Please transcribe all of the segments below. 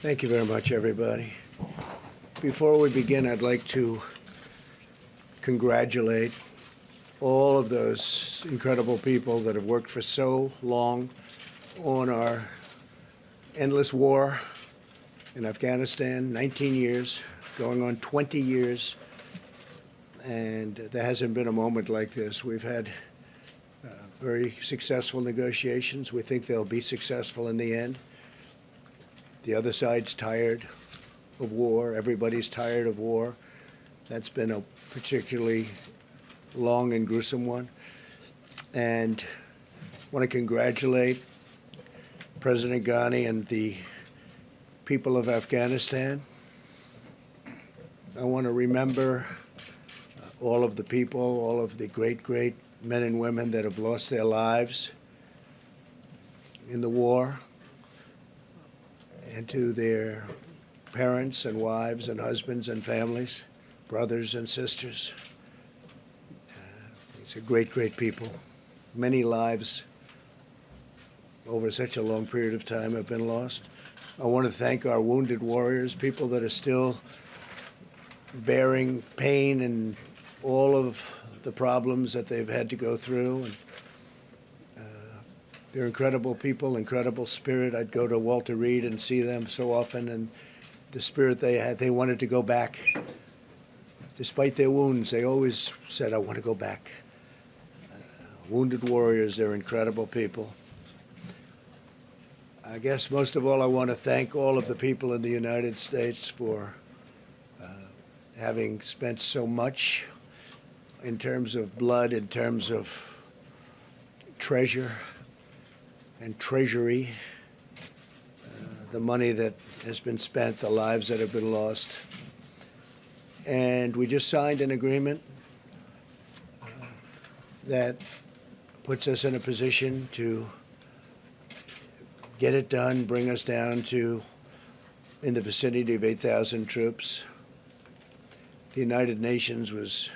Thank you very much, everybody. Before we begin, I'd like to congratulate all of those incredible people that have worked for so long on our endless war in Afghanistan, 19 years, going on 20 years, and there hasn't been a moment like this. We've had very successful negotiations. We think they'll be successful in the end. The other side's tired of war. Everybody's tired of war. That's been a particularly long and gruesome one. And I want to congratulate President Ghani and the people of Afghanistan. I want to remember all of the people, all of the great, great men and women that have lost their lives in the war, and to their parents and wives and husbands and families, brothers and sisters. It's a great, great people. Many lives over such a long period of time have been lost. I want to thank our wounded warriors, people that are still bearing pain and all of the problems that they've had to go through. And they're incredible people, incredible spirit. I'd go to Walter Reed and see them so often, and the spirit they had, they wanted to go back. Despite their wounds, they always said, I want to go back. Wounded warriors, they're incredible people. I guess most of all, I want to thank all of the people in the United States for having spent so much in terms of blood, in terms of treasure and treasury, the money that has been spent, the lives that have been lost. And we just signed an agreement that puts us in a position to get it done, bring us down to in the vicinity of 8,000 troops. The United Nations was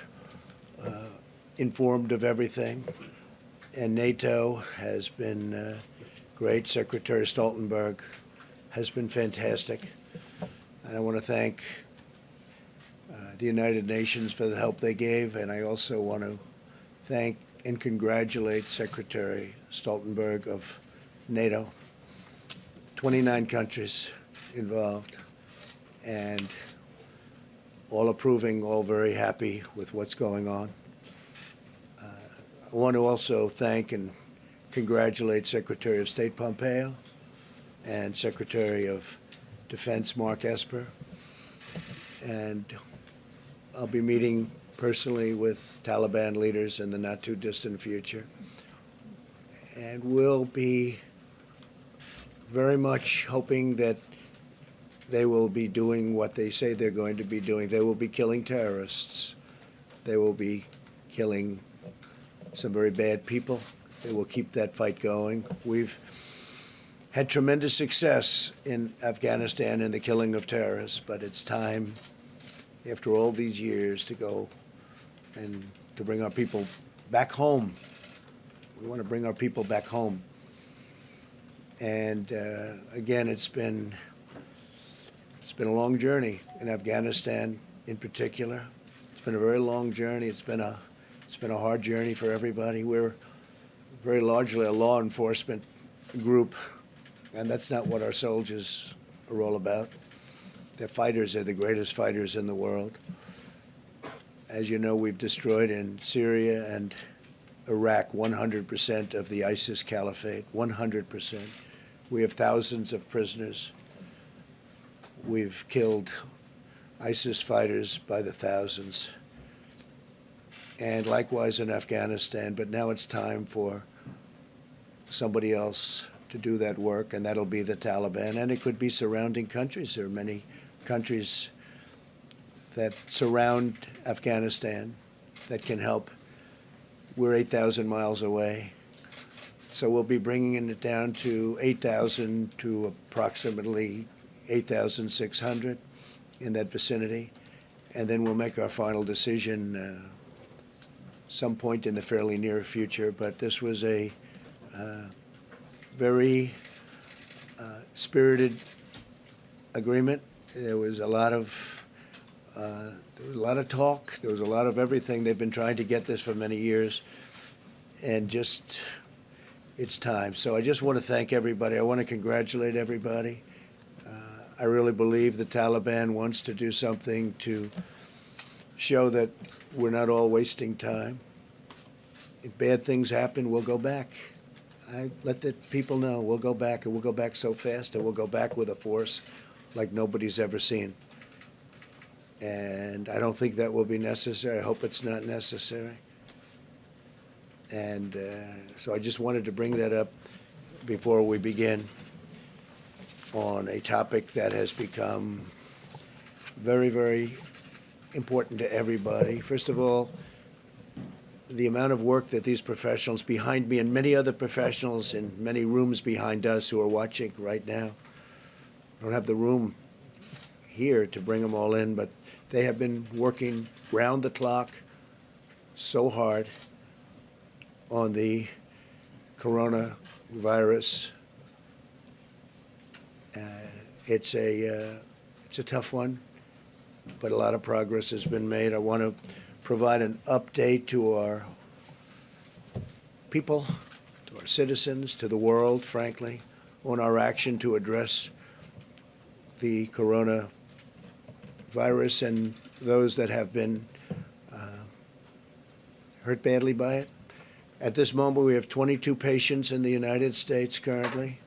informed of everything, and NATO has been great. Secretary Stoltenberg has been fantastic. And I want to thank the United Nations for the help they gave, and I also want to thank and congratulate Secretary Stoltenberg of NATO. 29 countries involved, and all approving, all very happy with what's going on. I want to also thank and congratulate Secretary of State Pompeo and Secretary of Defense Mark Esper. And I'll be meeting personally with Taliban leaders in the not too distant future. And we'll be very much hoping that they will be doing what they say they're going to be doing. They will be killing terrorists. They will be killing some very bad people. They will keep that fight going. We've had tremendous success in Afghanistan in the killing of terrorists, but it's time, after all these years, to go and to bring our people back home. We want to bring our people back home. And again, it's been a long journey in Afghanistan in particular. It's been a very long journey. It's been a hard journey for everybody. We're very largely a law enforcement group, and that's not what our soldiers are all about. They're fighters. They're the greatest fighters in the world. As you know, we've destroyed in Syria and Iraq 100% of the ISIS caliphate, 100%. We have thousands of prisoners. We've killed ISIS fighters by the thousands. And likewise in Afghanistan, but now it's time for somebody else to do that work, and that'll be the Taliban, and it could be surrounding countries. There are many countries that surround Afghanistan that can help. We're 8,000 miles away, so we'll be bringing it down to 8,000 to approximately 8,600 in that vicinity, and then we'll make our final decision some point in the fairly near future. But this was a very spirited agreement. There was a lot of talk. There was a lot of everything. They've been trying to get this for many years, and just it's time. So I just want to thank everybody. I want to congratulate everybody. I really believe the Taliban wants to do something to show that we're not all wasting time. If bad things happen, we'll go back. I let the people know we'll go back, and we'll go back so fast, and we'll go back with a force like nobody's ever seen. And I don't think that will be necessary. I hope it's not necessary. And so I just wanted to bring that up before we begin on a topic that has become very, very important to everybody. First of all, the amount of work that these professionals behind me and many other professionals in many rooms behind us who are watching right now, I don't have the room here to bring them all in, but they have been working round the clock so hard on the coronavirus. It's a tough one, but a lot of progress has been made. I want to provide an update to our people, to our citizens, to the world, frankly, on our action to address the coronavirus and those that have been hurt badly by it. At this moment, we have 22 patients in the United States currently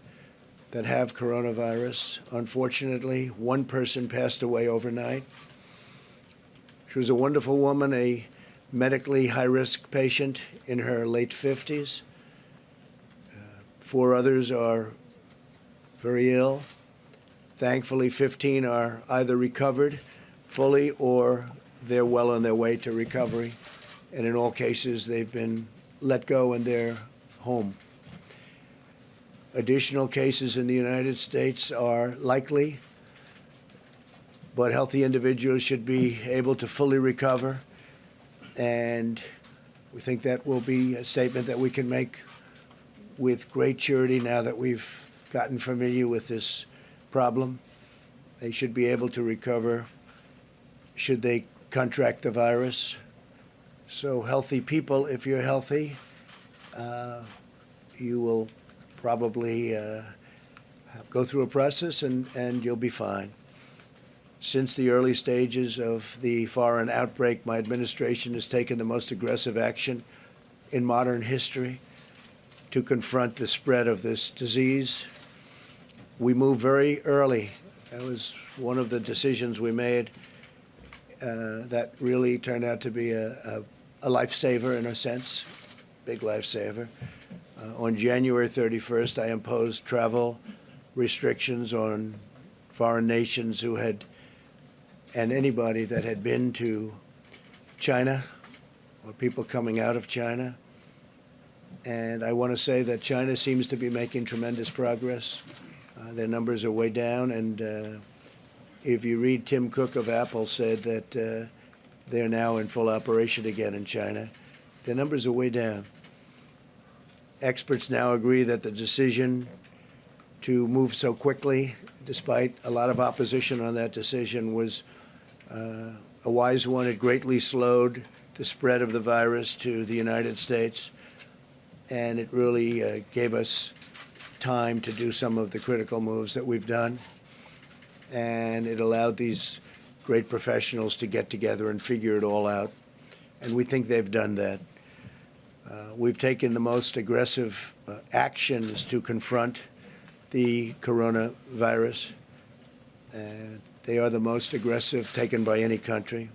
that have coronavirus. Unfortunately, one person passed away overnight. She was a wonderful woman, a medically high-risk patient in her late 50s. 4 others are very ill. Thankfully, 15 are either recovered fully or they're well on their way to recovery. And in all cases, they've been let go in their home. Additional cases in the United States are likely, but healthy individuals should be able to fully recover. And we think that will be a statement that we can make with great surety now that we've gotten familiar with this problem. They should be able to recover should they contract the virus. So healthy people, if you're healthy, you will probably go through a process and you'll be fine. Since the early stages of the foreign outbreak, my administration has taken the most aggressive action in modern history to confront the spread of this disease. We moved very early. That was one of the decisions we made that really turned out to be a lifesaver in a sense, big lifesaver. On January 31st, I imposed travel restrictions on foreign nations who had, and anybody that had been to China or people coming out of China. And I want to say that China seems to be making tremendous progress. Their numbers are way down, and if you read Tim Cook of Apple said that they're now in full operation again in China, their numbers are way down. Experts now agree that the decision to move so quickly, despite a lot of opposition on that decision, was a wise one. It greatly slowed the spread of the virus to the United States, and it really gave us time to do some of the critical moves that we've done. And it allowed these great professionals to get together and figure it all out. And we think they've done that. We've taken the most aggressive actions to confront the coronavirus. They are the most aggressive taken by any country.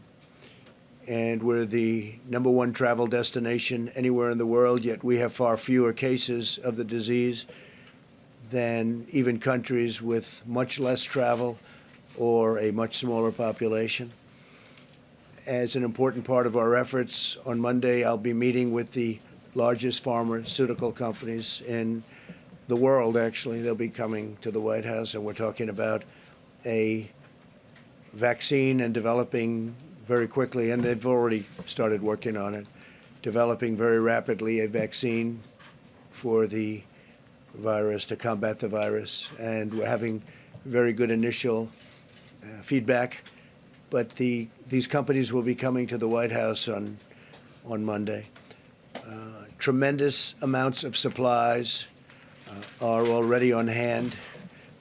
And we're the #1 travel destination anywhere in the world, yet we have far fewer cases of the disease than even countries with much less travel or a much smaller population. As an important part of our efforts, on Monday I'll be meeting with the largest pharmaceutical companies in the world, actually. They'll be coming to the White House, and we're talking about a vaccine and developing very quickly, and they've already started working on it, developing very rapidly a vaccine for the virus, to combat the virus. And we're having very good initial feedback. But these companies will be coming to the White House on Monday. Tremendous amounts of supplies are already on hand.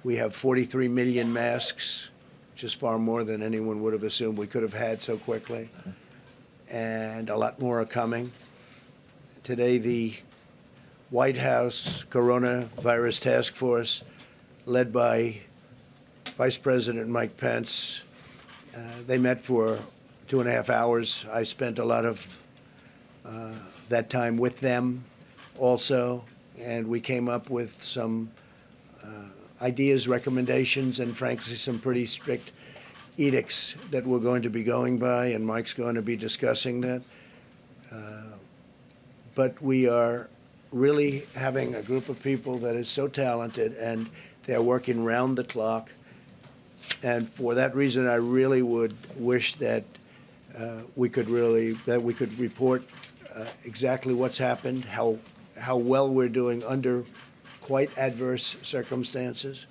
We have 43 million masks, which is far more than anyone would have assumed we could have had so quickly. And a lot more are coming. Today, the White House Coronavirus Task Force, led by Vice President Mike Pence, they met for 2.5 hours. I spent a lot of that time with them also, and we came up with some ideas, recommendations, and frankly, some pretty strict edicts that we're going to be going by, and Mike's going to be discussing that. But we are really having a group of people that is so talented, and they're working round the clock. And for that reason, I really would wish that we could report exactly what's happened, how well we're doing under quite adverse circumstances.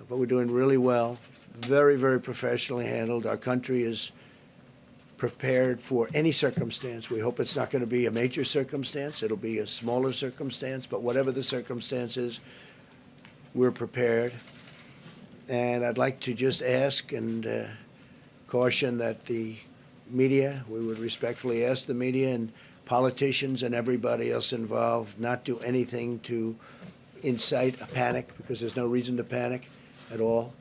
But we're doing really well, very, very professionally handled. Our country is prepared for any circumstance. We hope it's not going to be a major circumstance. It'll be a smaller circumstance. But whatever the circumstance is, we're prepared. And I'd like to just ask and caution that the media, we would respectfully ask the media and politicians and everybody else involved not do anything to incite a panic, because there's no reason to panic at all.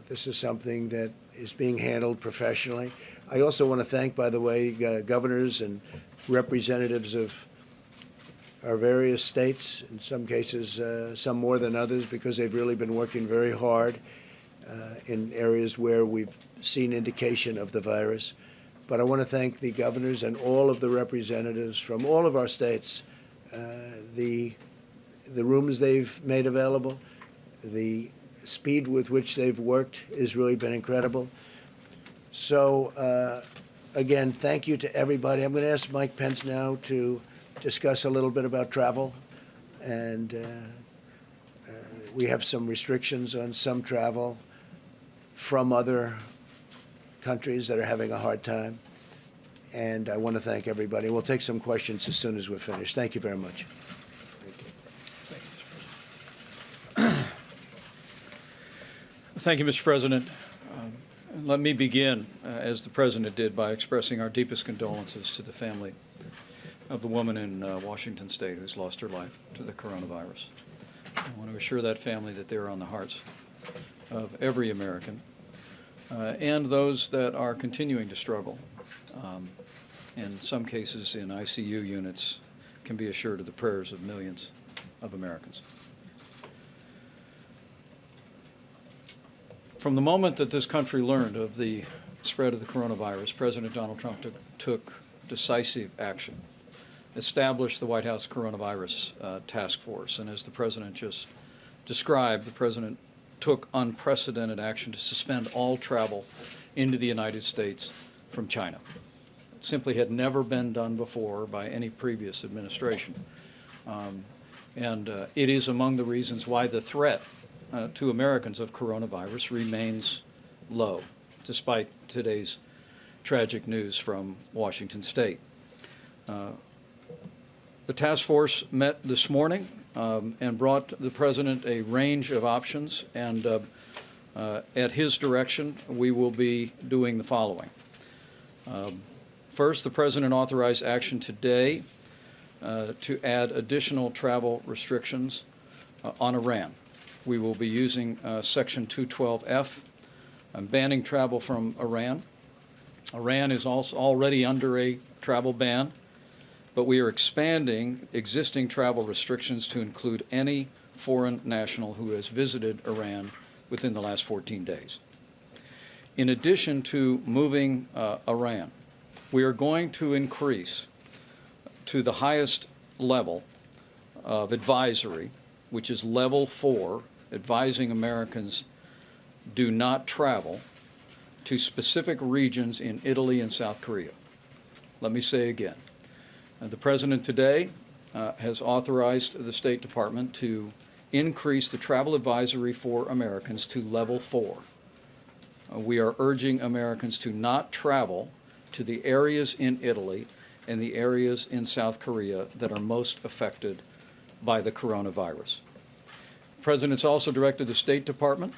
This is something that is being handled professionally. I also want to thank, by the way, governors and representatives of our various states, in some cases, some more than others, because they've really been working very hard in areas where we've seen indication of the virus. But I want to thank the governors and all of the representatives from all of our states, the rooms they've made available, the speed with which they've worked has really been incredible. So, again, thank you to everybody. I'm going to ask Mike Pence now to discuss a little bit about travel. And we have some restrictions on some travel from other countries that are having a hard time. And I want to thank everybody. We'll take some questions as soon as we're finished. Thank you very much. Thank you, Mr. President. Let me begin, as the President did, by expressing our deepest condolences to the family of the woman in Washington State who's lost her life to the coronavirus. I want to assure that family that they're on the hearts of every American and those that are continuing to struggle. In some cases, in ICU units, can be assured of the prayers of millions of Americans. From the moment that this country learned of the spread of the coronavirus, President Donald Trump took decisive action, established the White House Coronavirus Task Force, and as the President just described, the President took unprecedented action to suspend all travel into the United States from China. It simply had never been done before by any previous administration. It is among the reasons why the threat to Americans of coronavirus remains low, despite today's tragic news from Washington State. The task force met this morning and brought the President a range of options, and at his direction, we will be doing the following. First, the President authorized action today to add additional travel restrictions on Iran. We will be using Section 212F, banning travel from Iran. Iran is also already under a travel ban, but we are expanding existing travel restrictions to include any foreign national who has visited Iran within the last 14 days. In addition to moving Iran, we are going to increase to the highest level of advisory, which is level 4, advising Americans do not travel to specific regions in Italy and South Korea. Let me say again, the President today has authorized the State Department to increase the travel advisory for Americans to level 4. We are urging Americans to not travel to the areas in Italy and the areas in South Korea that are most affected by the coronavirus. The President's also directed the State Department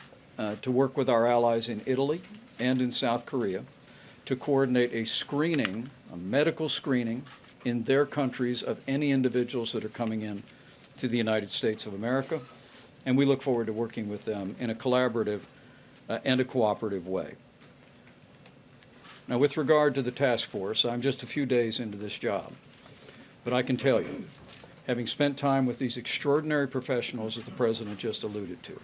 to work with our allies in Italy and in South Korea to coordinate a medical screening in their countries of any individuals that are coming in to the United States of America, and we look forward to working with them in a collaborative and a cooperative way. Now, with regard to the task force, I'm just a few days into this job, but I can tell you, having spent time with these extraordinary professionals that the President just alluded to,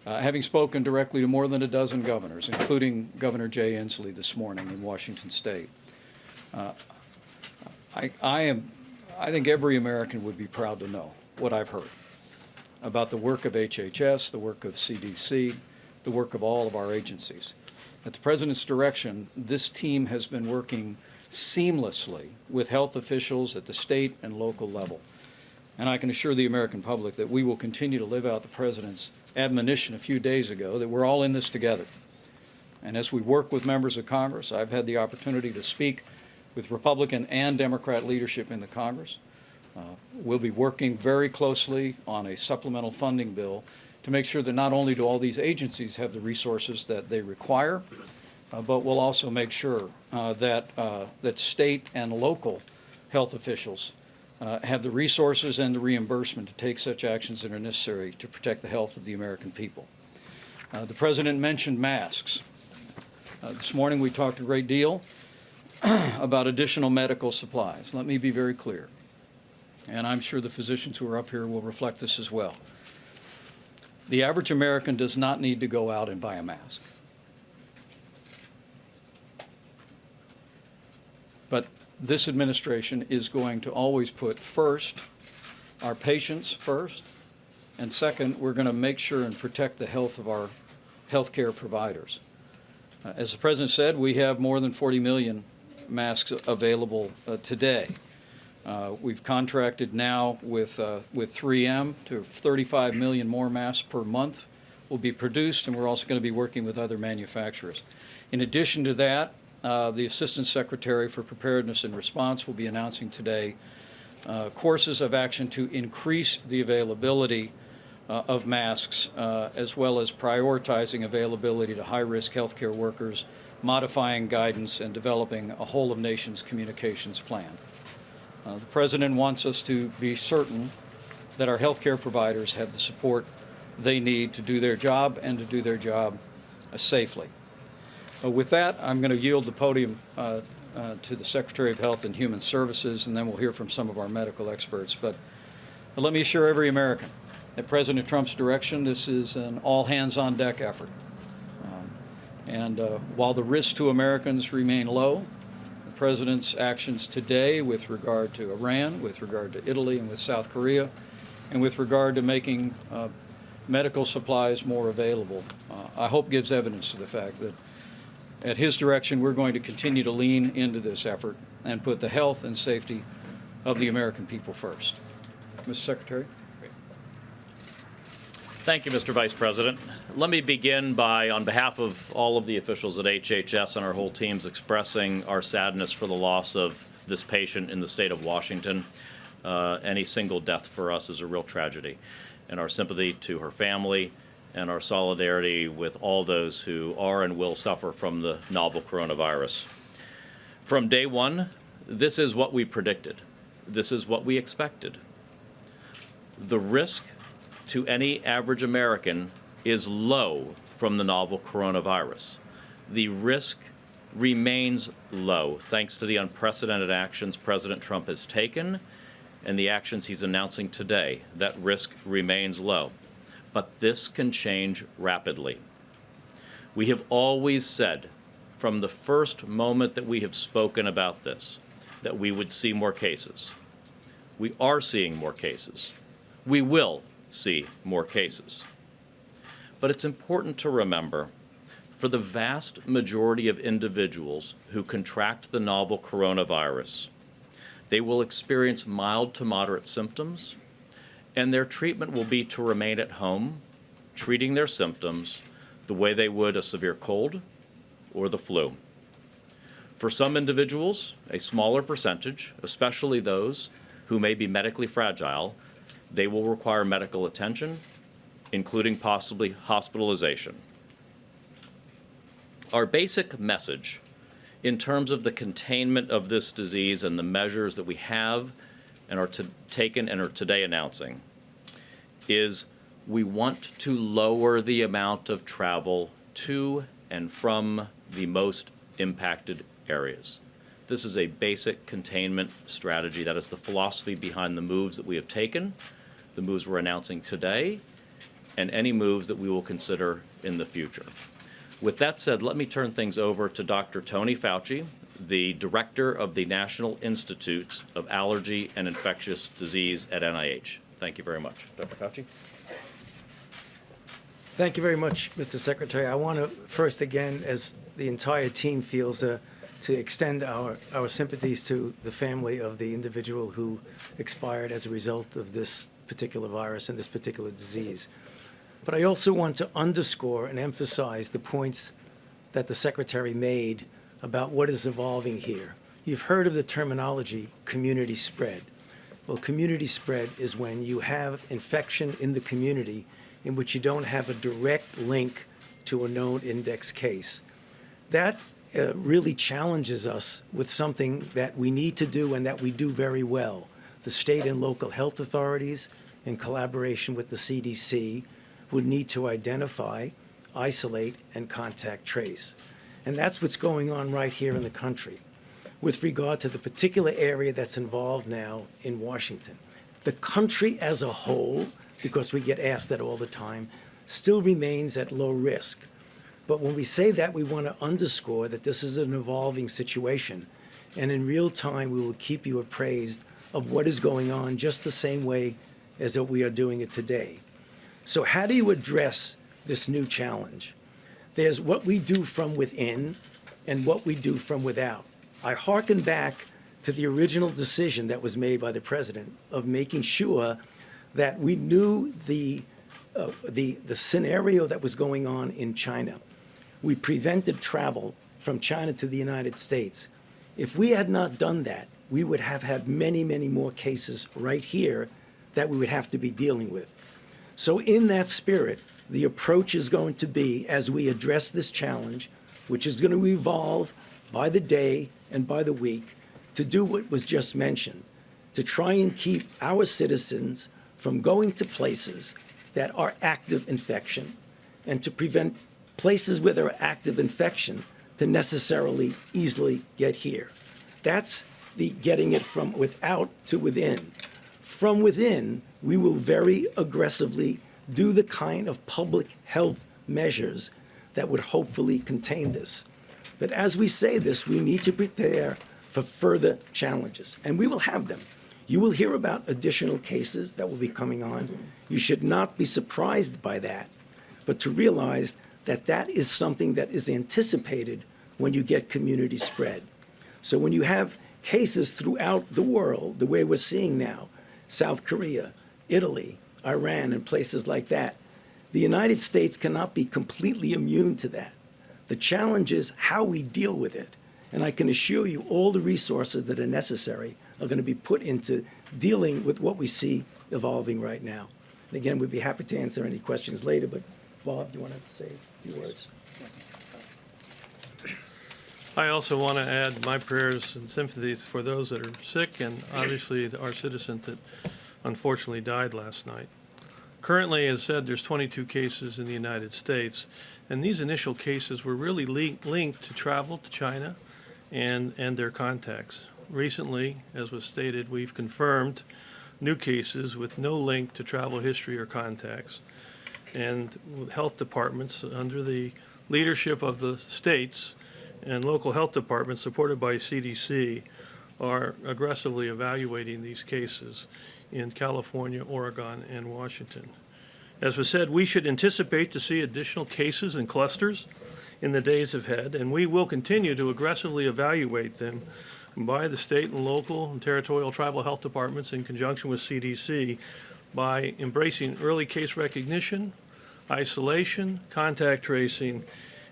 having spoken directly to more than a dozen governors, including Governor Jay Inslee this morning in Washington State, I think every American would be proud to know what I've heard about the work of HHS, the work of CDC, the work of all of our agencies. At the President's direction, this team has been working seamlessly with health officials at the state and local level. And I can assure the American public that we will continue to live out the President's admonition a few days ago that we're all in this together. And as we work with members of Congress, I've had the opportunity to speak with Republican and Democrat leadership in the Congress. We'll be working very closely on a supplemental funding bill to make sure that not only do all these agencies have the resources that they require, but we'll also make sure that state and local health officials have the resources and the reimbursement to take such actions that are necessary to protect the health of the American people. The President mentioned masks. This morning we talked a great deal about additional medical supplies. Let me be very clear, and I'm sure the physicians who are up here will reflect this as well. The average American does not need to go out and buy a mask. But this administration is going to always put first our patients first, and second, we're going to make sure and protect the health of our healthcare providers. As the President said, we have more than 40 million masks available today. We've contracted now with 3M to 35 million more masks per month will be produced, and we're also going to be working with other manufacturers. In addition to that, the Assistant Secretary for Preparedness and Response will be announcing today courses of action to increase the availability of masks, as well as prioritizing availability to high-risk healthcare workers, modifying guidance, and developing a whole-of-nations communications plan. The President wants us to be certain that our healthcare providers have the support they need to do their job and to do their job safely. With that, I'm going to yield the podium to the Secretary of Health and Human Services, and then we'll hear from some of our medical experts. But let me assure every American, at President Trump's direction, this is an all-hands-on-deck effort. While the risks to Americans remain low, the President's actions today with regard to Iran, with regard to Italy and with South Korea, and with regard to making medical supplies more available, I hope gives evidence to the fact that at his direction, we're going to continue to lean into this effort and put the health and safety of the American people first. Mr. Secretary. Thank you, Mr. Vice President. Let me begin by, on behalf of all of the officials at HHS and our whole teams, expressing our sadness for the loss of this patient in the state of Washington. Any single death for us is a real tragedy, and our sympathy to her family and our solidarity with all those who are and will suffer from the novel coronavirus. From day one, this is what we predicted. This is what we expected. The risk to any average American is low from the novel coronavirus. The risk remains low thanks to the unprecedented actions President Trump has taken and the actions he's announcing today. That risk remains low. But this can change rapidly. We have always said, from the first moment that we have spoken about this, that we would see more cases. We are seeing more cases. We will see more cases. But it's important to remember, for the vast majority of individuals who contract the novel coronavirus, they will experience mild to moderate symptoms, and their treatment will be to remain at home, treating their symptoms the way they would a severe cold or the flu. For some individuals, a smaller percentage, especially those who may be medically fragile, they will require medical attention, including possibly hospitalization. Our basic message in terms of the containment of this disease and the measures that we have and are taken and are today announcing is we want to lower the amount of travel to and from the most impacted areas. This is a basic containment strategy. That is the philosophy behind the moves that we have taken, the moves we're announcing today, and any moves that we will consider in the future. With that said, let me turn things over to Dr. Tony Fauci, the director of the National Institute of Allergy and Infectious Disease at NIH. Thank you very much. Dr. Fauci. Thank you very much, Mr. Secretary. I want to first, again, as the entire team feels, to extend our sympathies to the family of the individual who expired as a result of this particular virus and this particular disease. But I also want to underscore and emphasize the points that the Secretary made about what is evolving here. You've heard of the terminology community spread. Well, community spread is when you have infection in the community in which you don't have a direct link to a known index case. That really challenges us with something that we need to do and that we do very well. The state and local health authorities, in collaboration with the CDC, would need to identify, isolate, and contact trace. And that's what's going on right here in the country. With regard to the particular area that's involved now in Washington, the country as a whole, because we get asked that all the time, still remains at low risk. But when we say that, we want to underscore that this is an evolving situation. And in real time, we will keep you appraised of what is going on just the same way as that we are doing it today. So how do you address this new challenge? There's what we do from within and what we do from without. I hearken back to the original decision that was made by the president of making sure that we knew the scenario that was going on in China. We prevented travel from China to the United States. If we had not done that, we would have had many, many more cases right here that we would have to be dealing with. So in that spirit, the approach is going to be, as we address this challenge, which is going to evolve by the day and by the week, to do what was just mentioned, to try and keep our citizens from going to places that are active infection and to prevent places where there are active infection to necessarily easily get here. That's the getting it from without to within. From within, we will very aggressively do the kind of public health measures that would hopefully contain this. But as we say this, we need to prepare for further challenges, and we will have them. You will hear about additional cases that will be coming on. You should not be surprised by that, but to realize that that is something that is anticipated when you get community spread. So when you have cases throughout the world, the way we're seeing now, South Korea, Italy, Iran, and places like that, the United States cannot be completely immune to that. The challenge is how we deal with it. And I can assure you all the resources that are necessary are going to be put into dealing with what we see evolving right now. And again, we'd be happy to answer any questions later, but Bob, do you want to say a few words? I also want to add my prayers and sympathies for those that are sick and obviously our citizen that unfortunately died last night. Currently, as said, there's 22 cases in the United States, and these initial cases were really linked to travel to China and their contacts. Recently, as was stated, we've confirmed new cases with no link to travel history or contacts. And health departments, under the leadership of the states and local health departments supported by CDC, are aggressively evaluating these cases in California, Oregon, and Washington. As was said, we should anticipate to see additional cases and clusters in the days ahead, and we will continue to aggressively evaluate them by the state and local and territorial tribal health departments in conjunction with CDC by embracing early case recognition, isolation, contact tracing,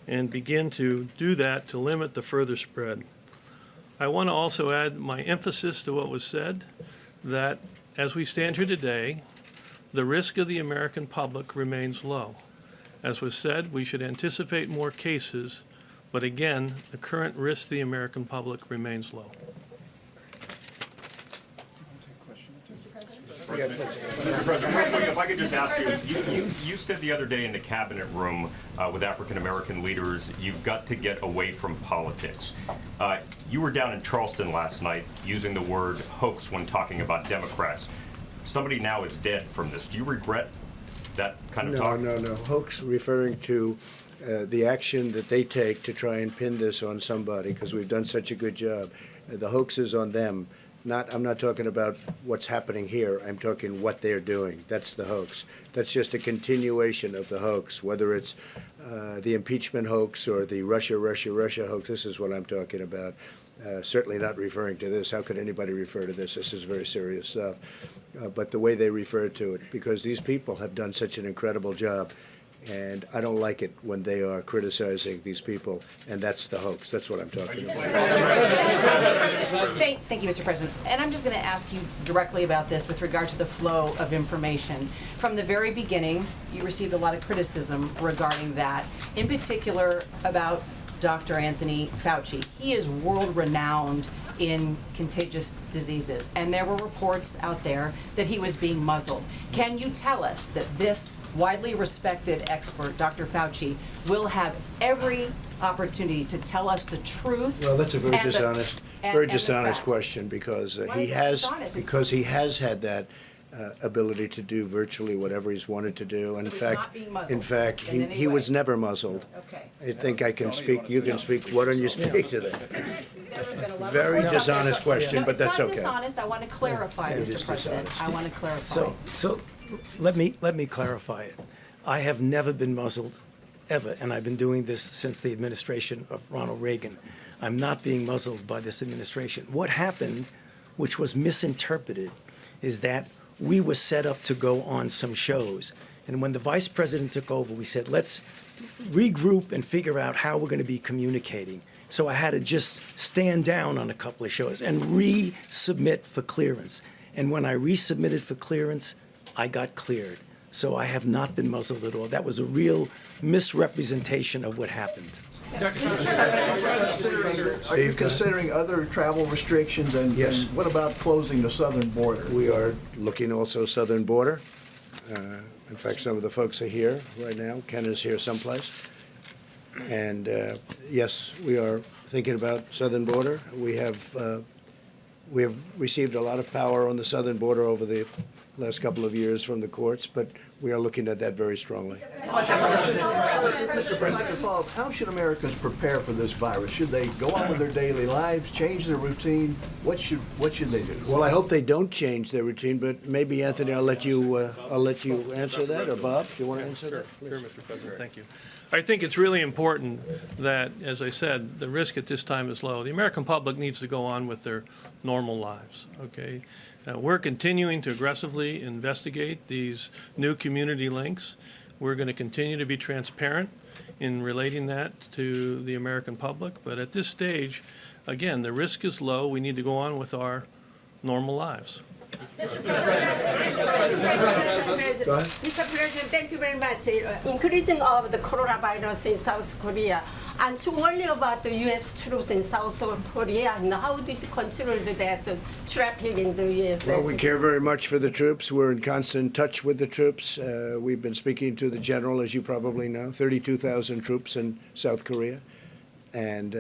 and begin to do that to limit the further spread. I want to also add my emphasis to what was said, that as we stand here today, the risk of the American public remains low. As was said, we should anticipate more cases, but again, the current risk to the American public remains low. Mr. President, real quick, if I could just ask you said the other day in the cabinet room with African-American leaders, you've got to get away from politics. You were down in Charleston last night using the word hoax when talking about Democrats. Somebody now is dead from this. Do you regret that kind of talk? No. Hoax referring to the action that they take to try and pin this on somebody because we've done such a good job. The hoax is on them. I'm not talking about what's happening here. I'm talking what they're doing. That's the hoax. That's just a continuation of the hoax, whether it's the impeachment hoax or the Russia hoax. This is what I'm talking about. Certainly not referring to this. How could anybody refer to this? This is very serious stuff. But the way they refer to it, because these people have done such an incredible job, and I don't like it when they are criticizing these people, and that's the hoax. That's what I'm talking about. Thank you, Mr. President. And I'm just going to ask you directly about this with regard to the flow of information. From the very beginning, you received a lot of criticism regarding that, in particular about Dr. Anthony Fauci. He is world-renowned in contagious diseases, and there were reports out there that he was being muzzled. Can you tell us that this widely respected expert, Dr. Fauci, will have every opportunity to tell us the truth? Well, that's a very and the- dishonest, and- very and the dishonest facts? question because Why he is it has dishonest? It's- because he has had that ability to do virtually whatever he's wanted to do. And he's not being muzzled in fact, in any he was way. never muzzled. Okay. I think I can speak. You can speak. Why don't you speak to that? There has been a lot of Very reports out there. dishonest question, No, but that's It's not okay. dishonest. I want to clarify, it Mr. is President. dishonest. I want to clarify. So let me clarify it. I have never been muzzled, ever, and I've been doing this since the administration of Ronald Reagan. I'm not being muzzled by this administration. What happened, which was misinterpreted, is that we were set up to go on some shows. And when the vice president took over, we said, let's regroup and figure out how we're going to be communicating. So I had to just stand down on a couple of shows and resubmit for clearance. And when I resubmitted for clearance, I got cleared. So I have not been muzzled at all. That was a real misrepresentation of what happened. Are you considering other travel restrictions, and Yes. and what about closing the southern border? We are looking also southern border. In fact, some of the folks are here right now. Ken is here someplace. And yes, we are thinking about southern border. We have received a lot of power on the southern border over the last couple of years from the courts, but we are looking at that very strongly. Mr. President, to follow up, how should Americans prepare for this virus? Should they go on with their daily lives, change their routine? What should they do? Well, I hope they don't change their routine, but maybe, Anthony, I'll let you answer that, or Bob, do you want to answer that? Sure, Mr. President, thank you. I think it's really important that, as I said, the risk at this time is low. The American public needs to go on with their normal lives, okay? We're continuing to aggressively investigate these new community links. We're going to continue to be transparent in relating that to the American public. But at this stage, again, the risk is low. We need to go on with our normal lives. Mr. President, thank you very much. Increasing of the coronavirus in South Korea, and to worry about the U.S. troops in South Korea, and how did you control that traffic in the U.S.? Well, we care very much for the troops. We're in constant touch with the troops. We've been speaking to the general, as you probably know, 32,000 troops in South Korea. And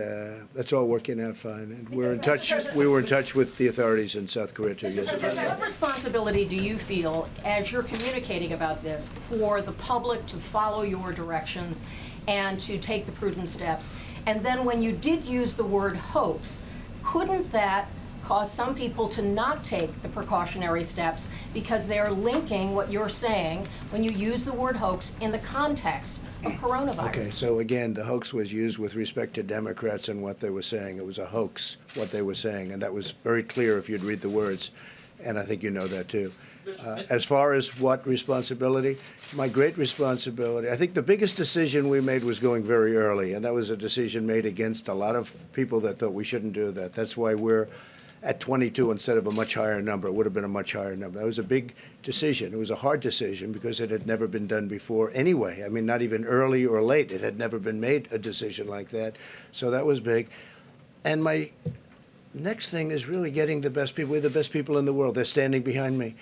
that's all working out fine. And we're in touch. We were in touch with the authorities in South Korea too. Yes. What responsibility do you feel, as you're communicating about this, for the public to follow your directions and to take the prudent steps? And then when you did use the word hoax, couldn't that cause some people to not take the precautionary steps because they're linking what you're saying when you use the word hoax in the context of coronavirus? Okay, so again, the hoax was used with respect to Democrats and what they were saying. It was a hoax, what they were saying, and that was very clear if you'd read the words. and I think you know that too. As far as what responsibility, my great responsibility, I think the biggest decision we made was going very early, and that was a decision made against a lot of people that thought we shouldn't do that. That's why we're at 22 instead of a much higher number. It would have been a much higher number. That was a big decision. It was a hard decision because it had never been done before anyway. I mean, not even early or late. It had never been made a decision like that. So that was big. And my next thing is really getting the best people. We're the best people in the world. They're standing behind me.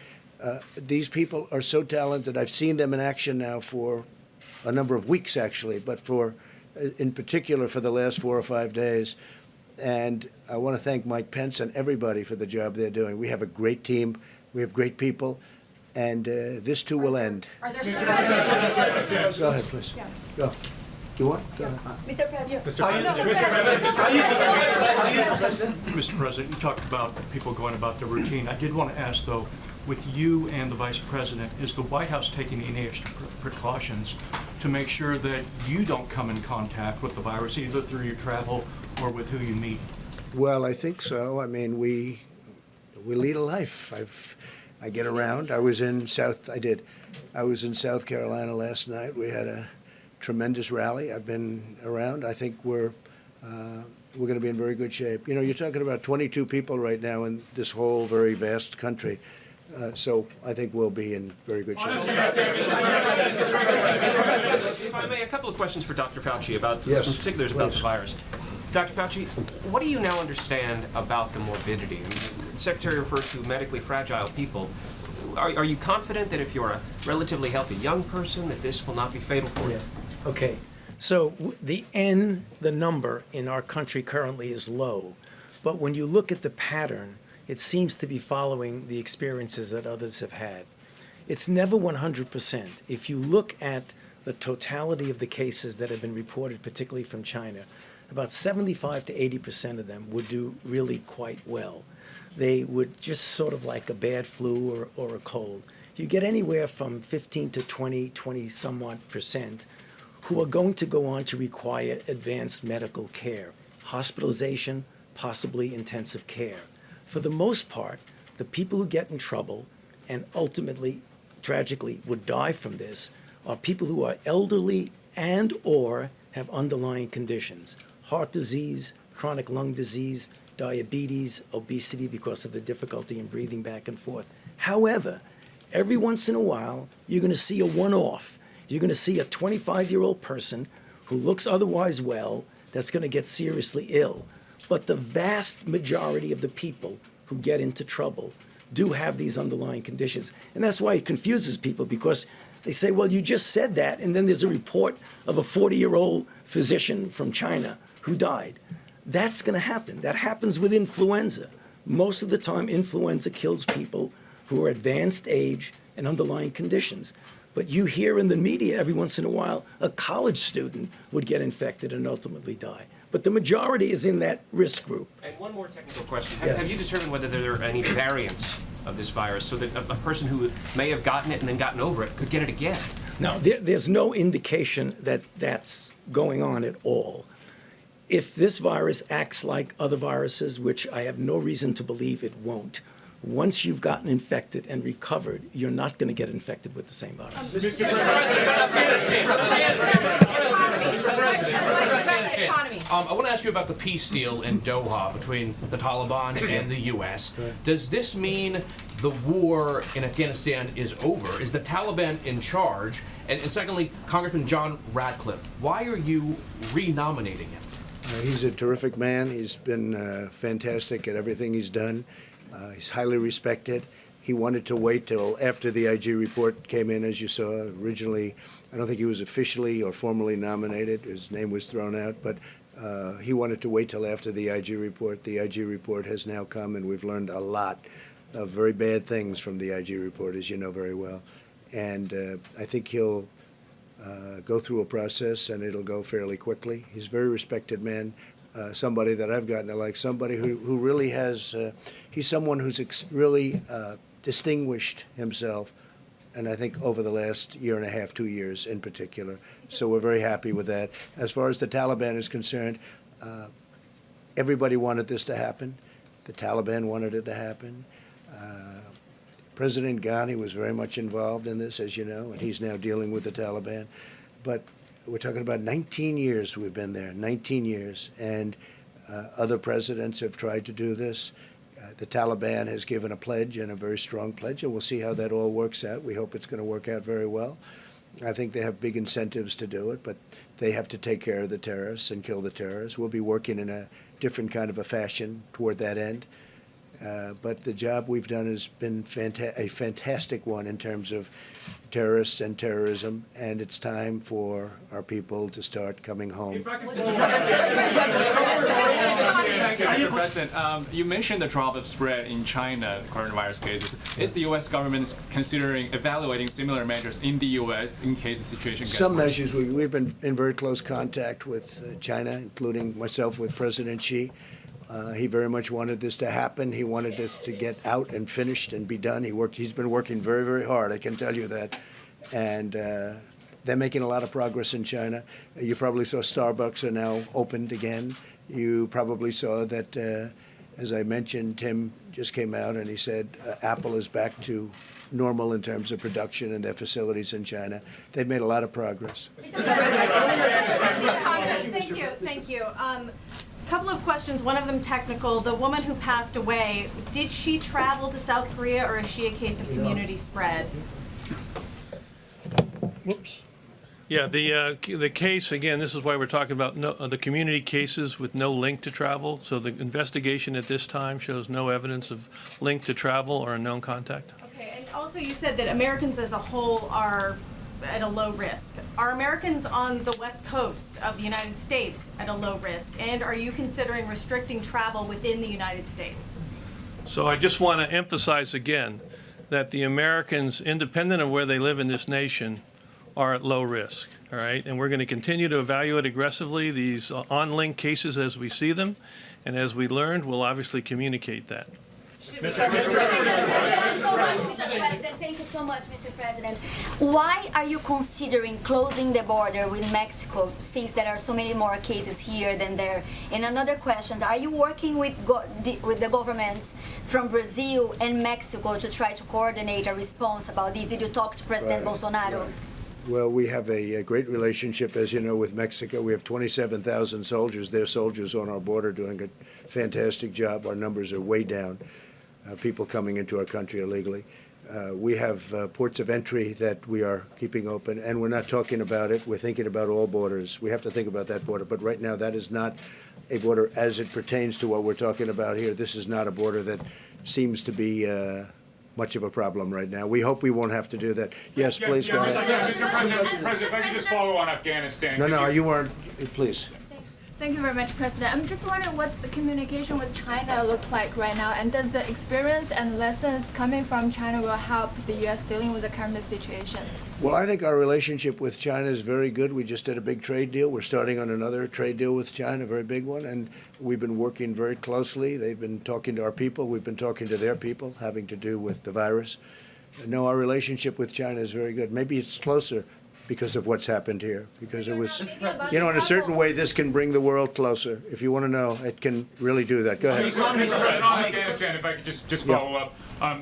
These people are so talented. I've seen them in action now for a number of weeks, actually, but in particular for the last 4 or 5 days. And I want to thank Mike Pence and everybody for the job they're doing. We have a great team. We have great people. And this too will end. Are there Go ahead, please. Go. Do you want? Go ahead. Mr. President. Mr. President, you talked about people going about their routine. I did want to ask, though, with you and the Vice President, is the White House taking any extra precautions to make sure that you don't come in contact with the virus, either through your travel or with who you meet? Well, I think so. I mean, we lead a life. I get around. I was in South Carolina last night. We had a tremendous rally. I've been around. I think we're going to be in very good shape. You know, you're talking about 22 people right now in this whole very vast country. So I think we'll be in very good shape. If I may, a couple of questions for Dr. Fauci about some particulars about the virus. Dr. Fauci, what do you now understand about the morbidity? I mean, the Secretary refers to medically fragile people. Are you confident that if you're a relatively healthy young person, that this will not be fatal for you? Okay, so the number in our country currently is low, but when you look at the pattern, it seems to be following the experiences that others have had. It's never 100%. If you look at the totality of the cases that have been reported, particularly from China, about 75 to 80% of them would do really quite well. They would just sort of like a bad flu or a cold. You get anywhere from 15 to 20 somewhat percent who are going to go on to require advanced medical care, hospitalization, possibly intensive care. For the most part, the people who get in trouble and ultimately, tragically, would die from this are people who are elderly and or have underlying conditions, heart disease, chronic lung disease, diabetes, obesity because of the difficulty in breathing back and forth. However, every once in a while, you're going to see a one-off. You're going to see a 25-year-old person who looks otherwise well that's going to get seriously ill. But the vast majority of the people who get into trouble do have these underlying conditions. And that's why it confuses people, because they say, well, you just said that, and then there's a report of a 40-year-old physician from China who died. That's going to happen. That happens with influenza. Most of the time, influenza kills people who are advanced age and underlying conditions. But you hear in the media every once in a while, a college student would get infected and ultimately die. But the majority is in that risk group. And one more technical question. Yes. Have you determined whether there are any variants of this virus so that a person who may have gotten it and then gotten over it could get it again? No, there's no indication that that's going on at all. If this virus acts like other viruses, which I have no reason to believe it won't, once you've gotten infected and recovered, you're not going to get infected with the same virus. I want to ask you about the peace deal in Doha between the Taliban and the U.S. Does this mean the war in Afghanistan is over? Is the Taliban in charge? And secondly, Congressman John Radcliffe, why are you renominating him? He's a terrific man. He's been fantastic at everything he's done. He's highly respected. He wanted to wait till after the IG report came in, as you saw. Originally, I don't think he was officially or formally nominated. His name was thrown out, but he wanted to wait till after the IG report. The IG report has now come, and we've learned a lot of very bad things from the IG report, as you know very well. And I think he'll go through a process, and it'll go fairly quickly. He's a very respected man. Somebody that I've gotten to like, somebody who really has, he's someone who's really distinguished himself, and I think over the last year and a half, 2 years in particular. So we're very happy with that. As far as the Taliban is concerned, everybody wanted this to happen. The Taliban wanted it to happen. President Ghani was very much involved in this, as you know, and he's now dealing with the Taliban. But we're talking about 19 years we've been there, 19 years, and other presidents have tried to do this. The Taliban has given a pledge, and a very strong pledge, and we'll see how that all works out. We hope it's going to work out very well. I think they have big incentives to do it, but they have to take care of the terrorists and kill the terrorists. We'll be working in a different kind of a fashion toward that end. But the job we've done has been a fantastic one in terms of terrorists and terrorism, and it's time for our people to start coming home. Mr. President, you mentioned the drop of spread in China, the coronavirus cases. Is the U.S. government considering evaluating similar measures in the U.S. in case the situation gets Some worse? measures, we've been in very close contact with China, including myself with President Xi. He very much wanted this to happen. He wanted this to get out and finished and be done. He's been working very, very hard, I can tell you that. And they're making a lot of progress in China. You probably saw Starbucks are now opened again. You probably saw that, as I mentioned, Tim just came out and he said Apple is back to normal in terms of production in their facilities in China. They've made a lot of progress. Thank you. Couple of questions, one of them technical. The woman who passed away, did she travel to South Korea, or is she a case of community spread? Whoops. Yeah, the case, again, this is why we're talking about the community cases with no link to travel. So the investigation at this time shows no evidence of link to travel or a known contact. Okay, and also you said that Americans as a whole are at a low risk. Are Americans on the west coast of the United States at a low risk? And are you considering restricting travel within the United States? So I just want to emphasize again that the Americans, independent of where they live in this nation, are at low risk, all right? And we're going to continue to evaluate aggressively these on-link cases as we see them. And as we learned, we'll obviously communicate that. Thank you so much, Mr. President. Why are you considering closing the border with Mexico, since there are so many more cases here than there? And another question, are you working with the governments from Brazil and Mexico to try to coordinate a response about this? Did you talk to President Bolsonaro? Well, we have a great relationship, as you know, with Mexico. We have 27,000 soldiers. They're soldiers on our border doing a fantastic job. Our numbers are way down, people coming into our country illegally. We have ports of entry that we are keeping open, and we're not talking about it. We're thinking about all borders. We have to think about that border. But right now, that is not a border as it pertains to what we're talking about here. This is not a border that seems to be much of a problem right now. We hope we won't have to do that. Yes, please go ahead. Mr. President, if I could just follow on Afghanistan. No, you weren't. Please. Thank you very much, President. I'm just wondering what's the communication with China look like right now, and does the experience and lessons coming from China will help the U.S. dealing with the current situation? Well, I think our relationship with China is very good. We just did a big trade deal. We're starting on another trade deal with China, a very big one, and we've been working very closely. They've been talking to our people. We've been talking to their people, having to do with the virus. No, our relationship with China is very good. Maybe it's closer because of what's happened here, because it was, in a certain way, this can bring the world closer. If you want to know, it can really do that. Go ahead. Mr. President, on Afghanistan, if I could just follow up.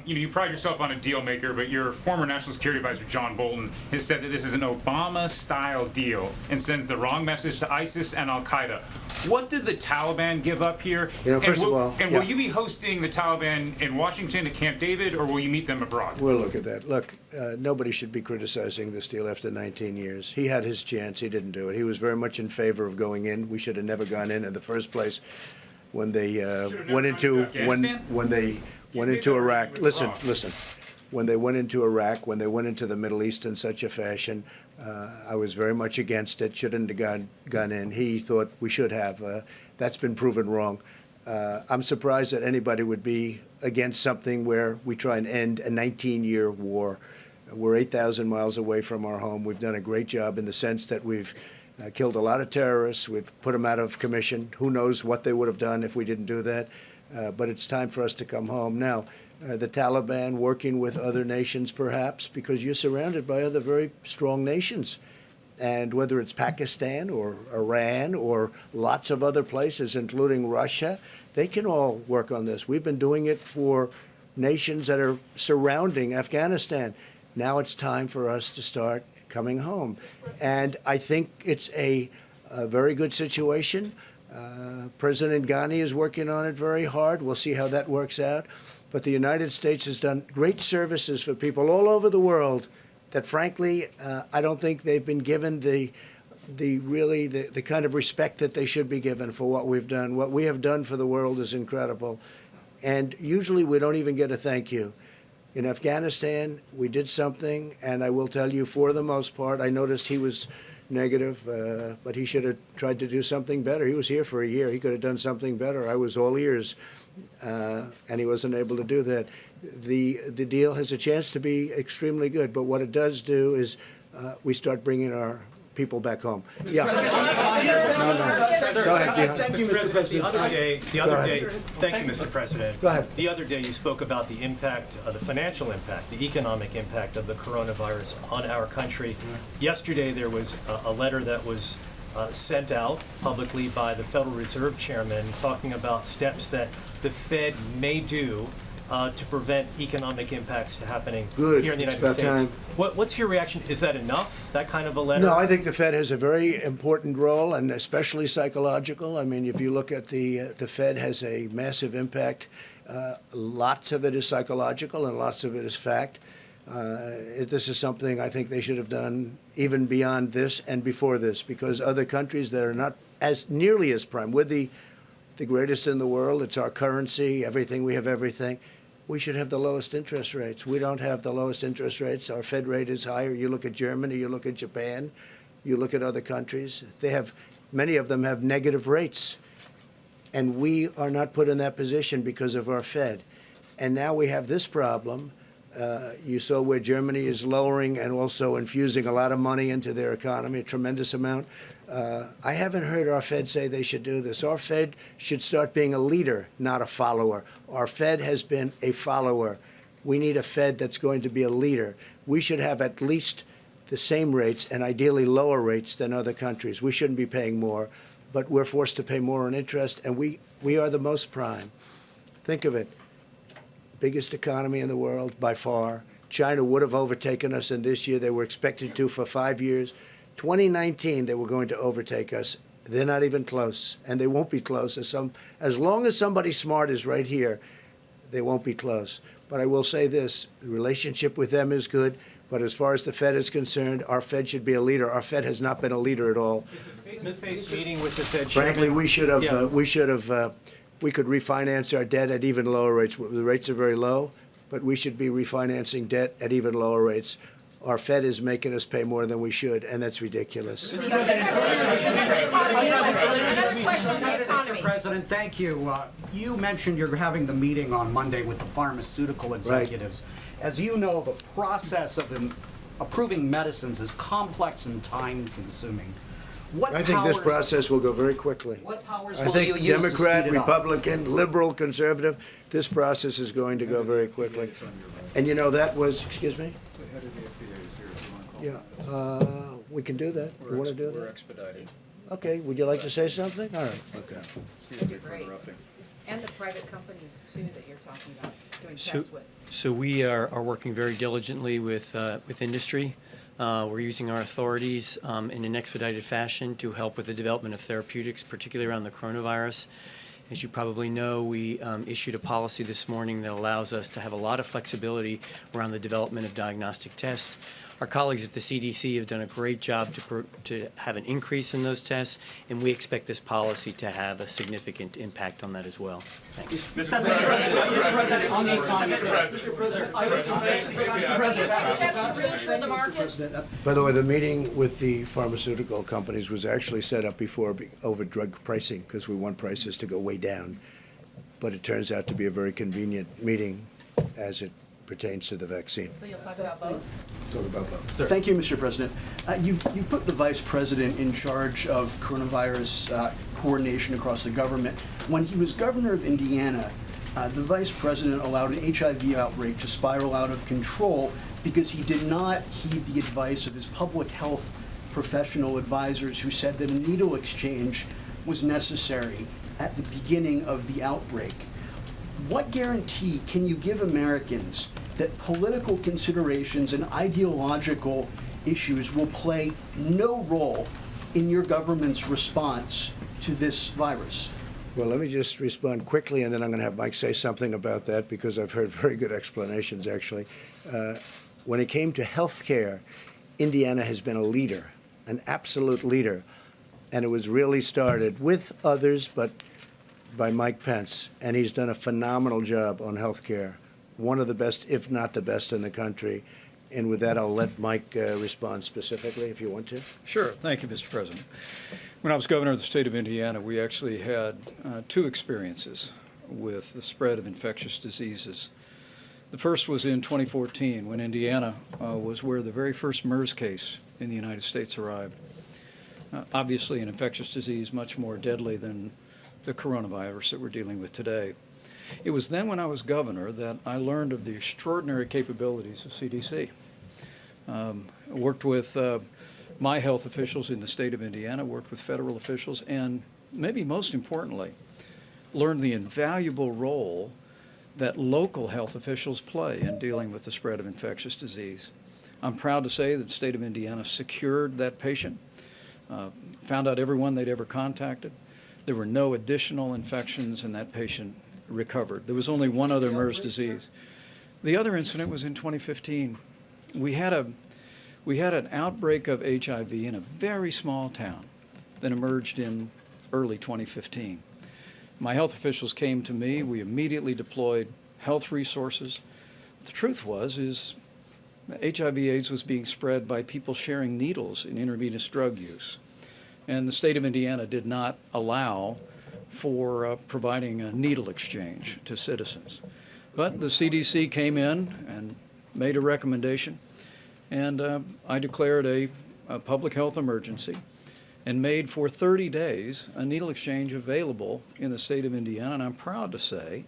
You pride yourself on a deal maker, but your former National Security Advisor, John Bolton, has said that this is an Obama-style deal and sends the wrong message to ISIS and al-Qaeda. What did the Taliban give up here? First of all, will you be hosting the Taliban in Washington at Camp David, or will you meet them abroad? We'll look at that. Look, nobody should be criticizing this deal after 19 years. He had his chance. He didn't do it. He was very much in favor of going in. We should have never gone in the first place when they went into Iraq. Listen. When they went into Iraq, when they went into the Middle East in such a fashion, I was very much against it. Shouldn't have gone in. He thought we should have. That's been proven wrong. I'm surprised that anybody would be against something where we try and end a 19-year war. We're 8,000 miles away from our home. We've done a great job in the sense that we've killed a lot of terrorists. We've put them out of commission. Who knows what they would have done if we didn't do that. But it's time for us to come home. Now, the Taliban working with other nations, perhaps, because you're surrounded by other very strong nations. And whether it's Pakistan or Iran or lots of other places, including Russia, they can all work on this. We've been doing it for nations that are surrounding Afghanistan. Now it's time for us to start coming home. And I think it's a very good situation. President Ghani is working on it very hard. We'll see how that works out. But the United States has done great services for people all over the world that, frankly, I don't think they've been given the kind of respect that they should be given for what we've done. What we have done for the world is incredible. And usually we don't even get a thank you. In Afghanistan, we did something, and I will tell you, for the most part, I noticed he was negative, but he should have tried to do something better. He was here for a year. He could have done something better. I was all ears, and he wasn't able to do that. The deal has a chance to be extremely good, but what it does do is we start bringing our people back home. Yeah. No. Go ahead. Thank you, Mr. President. Thank you, Mr. President. Go ahead. The other day, you spoke about the impact, the financial impact, the economic impact of the coronavirus on our country. Yesterday, there was a letter that was sent out publicly by the Federal Reserve Chairman talking about steps that the Fed may do to prevent economic impacts to happening here in the United States. Time. What's your reaction? Is that enough, that kind of a letter? No, I think the Fed has a very important role, and especially psychological. I mean, if you look at the Fed has a massive impact. Lots of it is psychological, and lots of it is fact. This is something I think they should have done even beyond this and before this, because other countries that are not as nearly as prime, we're the greatest in the world. It's our currency, everything. We have everything. We should have the lowest interest rates. We don't have the lowest interest rates. Our Fed rate is higher. You look at Germany, you look at Japan, you look at other countries. Many of them have negative rates. And we are not put in that position because of our Fed. And now we have this problem. You saw where Germany is lowering and also infusing a lot of money into their economy, a tremendous amount. I haven't heard our Fed say they should do this. Our Fed should start being a leader, not a follower. Our Fed has been a follower. We need a Fed that's going to be a leader. We should have at least the same rates and ideally lower rates than other countries. We shouldn't be paying more, but we're forced to pay more on interest, and we are the most prime. Think of it. Biggest economy in the world by far. China would have overtaken us in this year. They were expected to for 5 years. 2019, they were going to overtake us. They're not even close, and they won't be close. As long as somebody smart is right here, they won't be close. But I will say this, the relationship with them is good, but as far as the Fed is concerned, our Fed should be a leader. Our Fed has not been a leader at all. Face-to-face meeting with the Fed Frankly, chairman. We could refinance our debt at even lower rates. The rates are very low, but we should be refinancing debt at even lower rates. Our Fed is making us pay more than we should, and that's ridiculous. Mr. President, thank you. You mentioned you're having the meeting on Monday with the pharmaceutical executives. Right. As you know, the process of approving medicines is complex and time-consuming. I think this process will go very quickly. What powers I will think you use Democrat, to speed it up? Republican, liberal, conservative, this process is going to go very quickly. And you know, that was, excuse me? Yeah, we can do that. You want to do that? We're expediting. Okay, would you like to say something? All right, okay. Excuse me for interrupting. And the private companies, too, that you're talking about doing tests with. So we are working very diligently with industry. We're using our authorities in an expedited fashion to help with the development of therapeutics, particularly around the coronavirus. As you probably know, we issued a policy this morning that allows us to have a lot of flexibility around the development of diagnostic tests. Our colleagues at the CDC have done a great job to have an increase in those tests, and we expect this policy to have a significant impact on that as well. Thanks. Mr. President, on the economy. By the way, the meeting with the pharmaceutical companies was actually set up before over drug pricing, because we want prices to go way down. But it turns out to be a very convenient meeting as it pertains to the vaccine. So you'll talk about both? Talk about both. Thank you, Mr. President. You've put the Vice President in charge of coronavirus coordination across the government. When he was governor of Indiana, the Vice President allowed an HIV outbreak to spiral out of control because he did not heed the advice of his public health professional advisors who said that a needle exchange was necessary at the beginning of the outbreak. what guarantee can you give Americans that political considerations and ideological issues will play no role in your government's response to this virus? Well, let me just respond quickly, and then I'm going to have Mike say something about that, because I've heard very good explanations, actually. When it came to health care, Indiana has been a leader, an absolute leader, and it was really started with others, but by Mike Pence, and he's done a phenomenal job on health care, one of the best, if not the best, in the country. And with that, I'll let Mike respond specifically, if you want to. Sure. Thank you, Mr. President. When I was governor of the state of Indiana, we actually had two experiences with the spread of infectious diseases. The first was in 2014, when Indiana was where the very first MERS case in the United States arrived. Obviously, an infectious disease much more deadly than the coronavirus that we're dealing with today. It was then, when I was governor, that I learned of the extraordinary capabilities of CDC. I worked with my health officials in the state of Indiana, worked with federal officials, and maybe most importantly, learned the invaluable role that local health officials play in dealing with the spread of infectious disease. I'm proud to say that the state of Indiana secured that patient, found out everyone they'd ever contacted. There were no additional infections, and that patient recovered. There was only one other MERS disease. The other incident was in 2015. We had an outbreak of HIV in a very small town that emerged in early 2015. My health officials came to me. We immediately deployed health resources. The truth is HIV/AIDS was being spread by people sharing needles in intravenous drug use. And the state of Indiana did not allow for providing a needle exchange to citizens. But the CDC came in and made a recommendation, and I declared a public health emergency and made for 30 days a needle exchange available in the state of Indiana. And I'm proud to say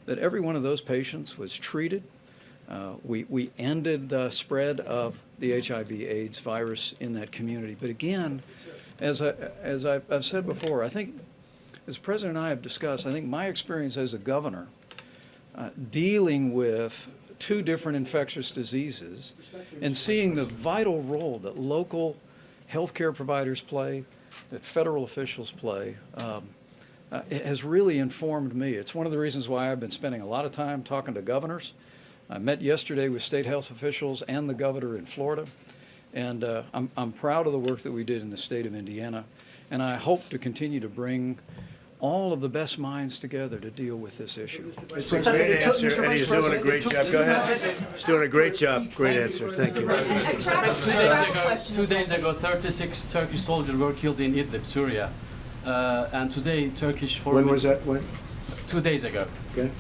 that every one of those patients was treated. We ended the spread of the HIV/AIDS virus in that community. But again, as I've said before, I think, as the President and I have discussed, I think my experience as a governor dealing with two different infectious diseases and seeing the vital role that local healthcare providers play, that federal officials play, it has really informed me. It's one of the reasons why I've been spending a lot of time talking to governors. I met yesterday with state health officials and the governor in Florida, and I'm proud of the work that we did in the state of Indiana, and I hope to continue to bring all of the best minds together to deal with this issue. Great answer, and he's doing a great job. Go ahead. He's doing a great job. Great answer. Thank you. 2 days ago, 36 Turkish soldiers were killed in Idlib, Syria. And today, Turkish foreign... When was that? When? 2 days ago. Okay.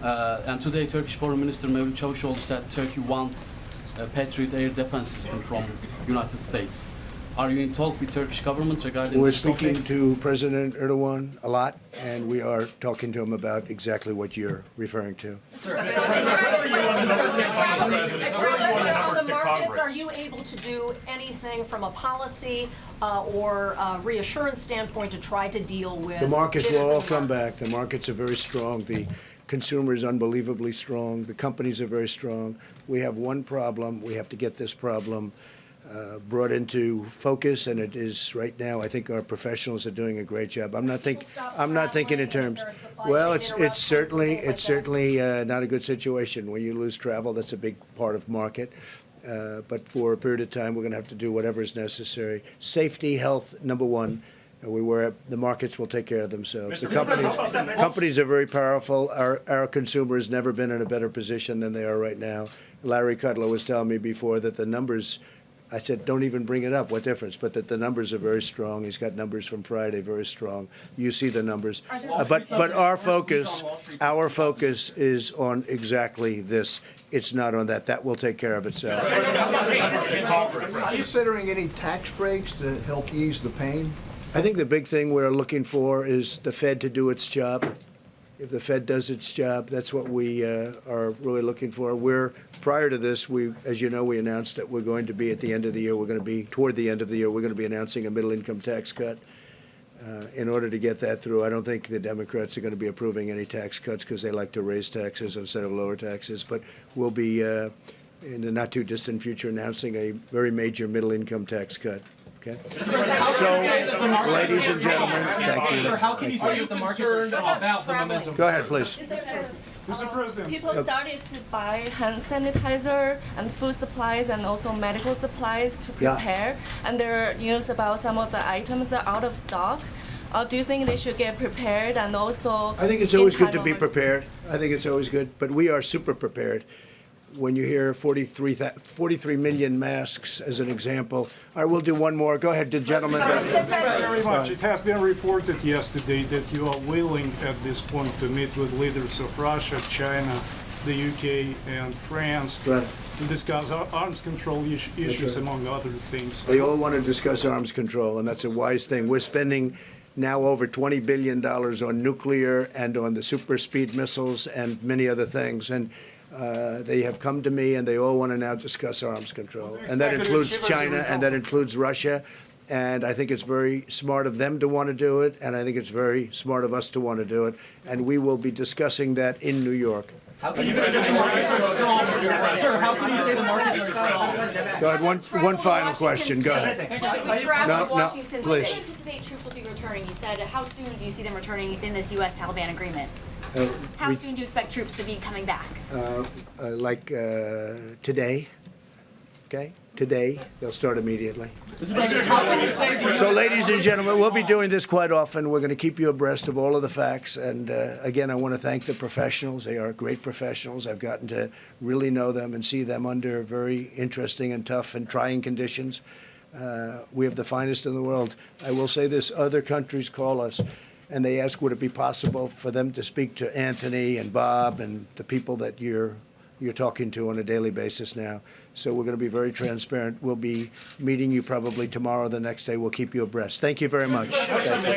And today, Turkish Foreign Minister Mevlut Çavuşoğlu said Turkey wants a Patriot air defense system from United States. Are you in talk with Turkish government regarding We're this speaking topic? to President Erdogan a lot, and we are talking to him about exactly what you're referring to. Are you able to do anything from a policy or reassurance standpoint to try to deal with? The markets will all come markets? back. The markets are very strong. The consumer is unbelievably strong. The companies are very strong. We have one problem. We have to get this problem brought into focus, and it is right now. I think our professionals are doing a great job. I'm not thinking in terms. Well, it's certainly not a good situation when you lose travel. That's a big part of market. But for a period of time, we're going to have to do whatever is necessary. Safety, health, number one. The markets will take care of themselves. The companies are very powerful. Our consumer has never been in a better position than they are right now. Larry Kudlow was telling me before that the numbers, I said, don't even bring it up, what difference? But that the numbers are very strong. He's got numbers from Friday, very strong. You see the numbers. But our focus is on exactly this. It's not on that. That will take care of itself. Are you considering any tax breaks to help ease the pain? I think the big thing we're looking for is the Fed to do its job. If the Fed does its job, that's what we are really looking for. Prior to this, as you know, we announced that we're going to be at the end of the year, toward the end of the year, we're going to be announcing a middle income tax cut. in order to get that through. I don't think the Democrats are going to be approving any tax cuts because they like to raise taxes instead of lower taxes. But we'll be, in the not too distant future, announcing a very major middle income tax cut. Okay. So, ladies and gentlemen, thank you. How can you say that the markets are about the momentum? Go ahead, please. Mr. President. People started to buy hand sanitizer and food supplies and also medical supplies to prepare. And there are news about some of the items are out of stock. Do you think they should get prepared and also? I think it's always good to be prepared. I think it's always good, but we are super prepared. When you hear 43 million masks as an example. All right, we'll do one more. Go ahead, the gentleman. Thank you very much. It has been reported yesterday that you are willing at this point to meet with leaders of Russia, China, the UK, and France to discuss arms control issues, among other things. They all want to discuss arms control, and that's a wise thing. We're spending now over $20 billion on nuclear and on the super speed missiles and many other things. And they have come to me, and they all want to now discuss arms control. And that includes China, and that includes Russia. And I think it's very smart of them to want to do it, and I think it's very smart of us to want to do it. And we will be discussing that in New York. How can you say the markets are strong? Sir, how can you say the markets are strong? Go ahead, one final question. Go ahead. Washington please. State. Anticipate troops will be returning. You said, how soon do you see them returning in this U.S.-Taliban agreement? How soon do you expect troops to be coming back? Today. Okay? Today. They'll start immediately. How can you say the So, ladies and gentlemen, we'll be doing this quite often. We're going to keep you abreast of all of the facts. And again, I want to thank the professionals. They are great professionals. I've gotten to really know them and see them under very interesting and tough and trying conditions. We have the finest in the world. I will say this, other countries call us and they ask, would it be possible for them to speak to Anthony and Bob and the people that you're talking to on a daily basis now. So we're going to be very transparent. We'll be meeting you probably tomorrow or the next day. We'll keep you abreast. Thank you very much. Thank you.